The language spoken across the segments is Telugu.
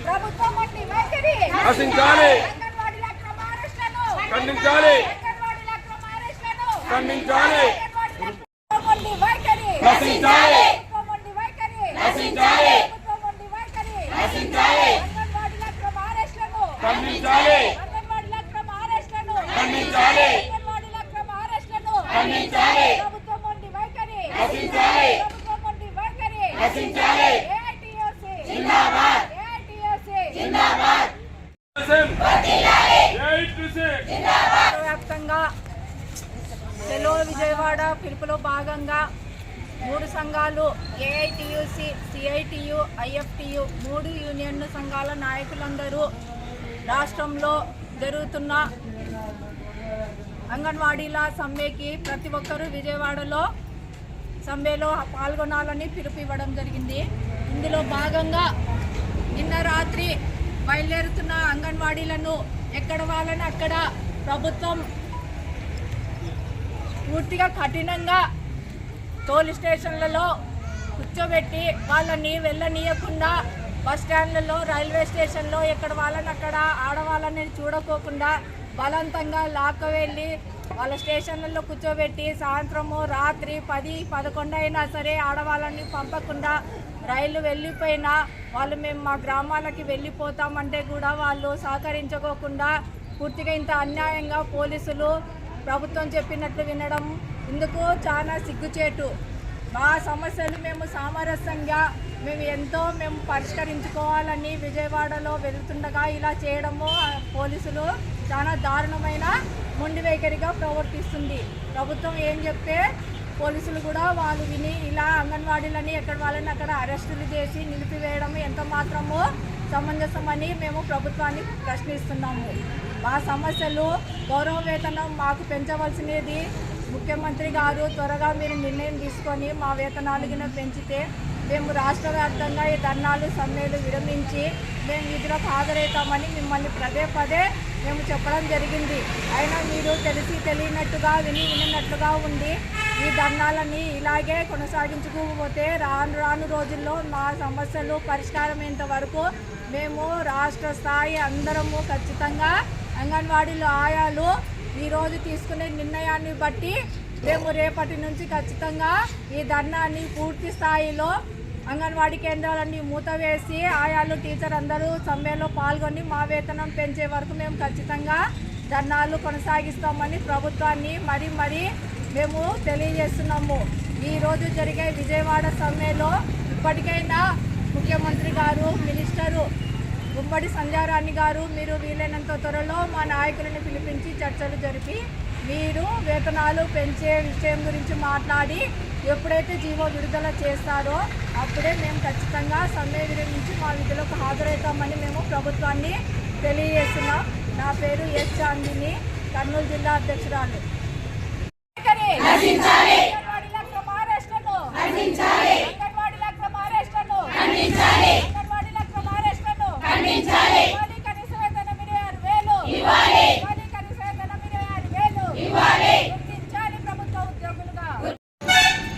ప్రభుత్వం వంటి వైఖరి నశించాలి, అంగన్వాడీల అక్రమ అరెస్టులను ఖండించాలి, అంగన్వాడీల అక్రమ అరెస్టులను ఖండించాలి, ప్రభుత్వం వంటి వైఖరి నశించాలి, ప్రభుత్వం వంటి వైఖరి నశించాలి, ప్రభుత్వం వంటి వైఖరి నశించాలి, అంగన్వాడీల అక్రమ అరెస్టులను ఖండించాలి, అంగన్వాడీల అక్రమ అరెస్టులను ఖండించాలి, అంగన్వాడీల అక్రమ అరెస్టులను ఖండించాలి, ప్రభుత్వం వంటి వైఖరి నశించాలి, ప్రభుత్వం వంటి వైఖరి నశించాలి. ఏఐటీయూసీ జిందాబాద్, ఏఐటీయూసీ జిందాబాద్, వ్యాప్తంగా సెలో విజయవాడ పిలుపులో భాగంగా 3 సంఘాలు ఏఐటీయూసీ, సిఐటియు, ఐఎఫ్టియు 3 యూనియన్ సంఘాల నాయకులందరూ రాష్ట్రంలో జరుగుతున్న అంగన్వాడీల సమ్మెకి ప్రతి ఒక్కరూ విజయవాడలో సమ్మెలో పాల్గొనాలని పిలుపు ఇవ్వడం జరిగింది. ఇందులో భాగంగా నిన్న రాత్రి బయలుదేరుతున్న అంగన్వాడీలను ఎక్కడ వాళ్ళని అక్కడ ప్రభుత్వం పూర్తిగా కఠినంగా పోలీస్ స్టేషన్లలో కూర్చోబెట్టి వాళ్ళని వెళ్ళనీయకుండా బస్ స్టాండ్లలో, రైల్వే స్టేషన్లో ఎక్కడ వాళ్ళని అక్కడ ఆడవాళ్ళని చూడకోకుండా బలవంతంగా లాక్కవెళ్ళి వాళ్ళ స్టేషన్లలో కూర్చోబెట్టి సాయంత్రము రాత్రి 10-11 అయినా సరే ఆడవాళ్ళని పంపకుండా రైలు వెళ్ళిపోయినా వాళ్ళు మేము మా గ్రామాలకి వెళ్ళిపోతామంటే కూడా వాళ్ళు సహకరించుకోకుండా పూర్తిగా ఇంత అన్యాయంగా పోలీసులు ప్రభుత్వం చెప్పినట్లు వినడం ఇందుకు చాలా సిగ్గుచేటు. మా సమస్యలు మేము సామరస్యంగా మేము పరిష్కరించుకోవాలని విజయవాడలో వెళ్తుండగా ఇలా చేయడము పోలీసులు చాలా దారుణమైన మొండి వైఖరిగా ప్రవర్తిస్తుంది. ప్రభుత్వం ఏం చెప్తే పోలీసులు కూడా వాళ్ళు విని ఇలా అంగన్వాడీలని ఎక్కడ వాళ్ళని అక్కడ అరెస్టులు చేసి నిలిపివేయడం ఎంత మాత్రమో సమంజసమని మేము ప్రభుత్వాన్ని ప్రశ్నిస్తున్నాము. మా సమస్యలు గౌరవ వేతనం మాకు పెంచవలసినది ముఖ్యమంత్రి గారు త్వరగా మీరు నిర్ణయం తీసుకొని మా వేతనాలు గిన పెంచితే మేము రాష్ట్ర వ్యాప్తంగా ఈ ధర్నాలు సమ్మెలు విరమించి మేము విధులకు హాజరవుతామని మిమ్మల్ని పదే మేము చెప్పడం జరిగింది. అయినా మీరు తెలియనట్టుగా వినినట్టుగా ఉండి ఈ ధర్నాలని ఇలాగే కొనసాగించుకోకపోతే రాను రోజుల్లో మా సమస్యలు పరిష్కారమయ్యేంత వరకు మేము రాష్ట్ర స్థాయి అందరము ఖచ్చితంగా అంగన్వాడీలు ఆయాలు ఈరోజు తీసుకునే నిర్ణయాన్ని బట్టి మేము రేపటి నుంచి ఖచ్చితంగా ఈ ధర్నాన్ని పూర్తి స్థాయిలో అంగన్వాడీ కేంద్రాలన్నీ మూతవేసి ఆయాలు టీచర్ అందరూ సమ్మెలో పాల్గొని మా వేతనం పెంచే వరకు మేము ఖచ్చితంగా ధర్నాలు కొనసాగిస్తామని ప్రభుత్వాన్ని మరీ మేము తెలియజేస్తున్నాము. ఈరోజు జరిగే విజయవాడ సమ్మెలో ఇప్పటికైనా ముఖ్యమంత్రి గారు, మినిస్టరు గుమ్మడి సంధ్యారాణి గారు మీరు వీలైనంత త్వరలో మా నాయకులను పిలిపించి చర్చలు జరిపి మీరు వేతనాలు పెంచే విషయం గురించి మాట్లాడి ఎప్పుడైతే జీవో విడుదల చేస్తారో అప్పుడే మేము ఖచ్చితంగా సమ్మె విరమించి మా విధులకు హాజరవుతామని మేము ప్రభుత్వాన్ని తెలియజేస్తున్నాం. నా పేరు ఎస్ చాందిని, కర్నూలు జిల్లా అధ్యక్షురాలు.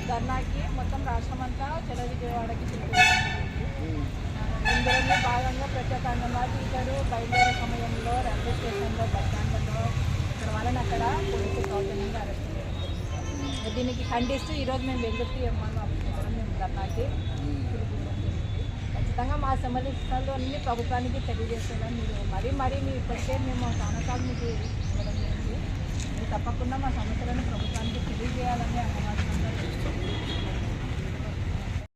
ధర్నాకి మొత్తం రాష్ట్రమంతా సెలో విజయవాడకి ఇందులో భాగంగా ప్రత్యేక అంగన్వాడీ టీచరు బయలుదేరే సమయంలో రైల్వే స్టేషన్లో, బస్ స్టాండ్లలో ఇక్కడ వాళ్ళని అక్కడ పోలీసు సౌజన్యంగా అరెస్ట్ చేశారు. దీనికి ఖండిస్తూ ఈరోజు మేము బెంగళూరు ఎంఆర్ఓ ఆఫీస్ మేము ధర్నాకి ఖచ్చితంగా మా సమస్యలు అన్ని ప్రభుత్వానికి తెలియజేస్తున్నాం. మీరు మరీ మీరు ఇప్పటికే మేము చాలాసార్లు మీకు ఇవ్వడం జరిగింది. మీరు తప్పకుండా మా సమస్యలను ప్రభుత్వానికి తెలియజేయాలని అంగన్వాడీ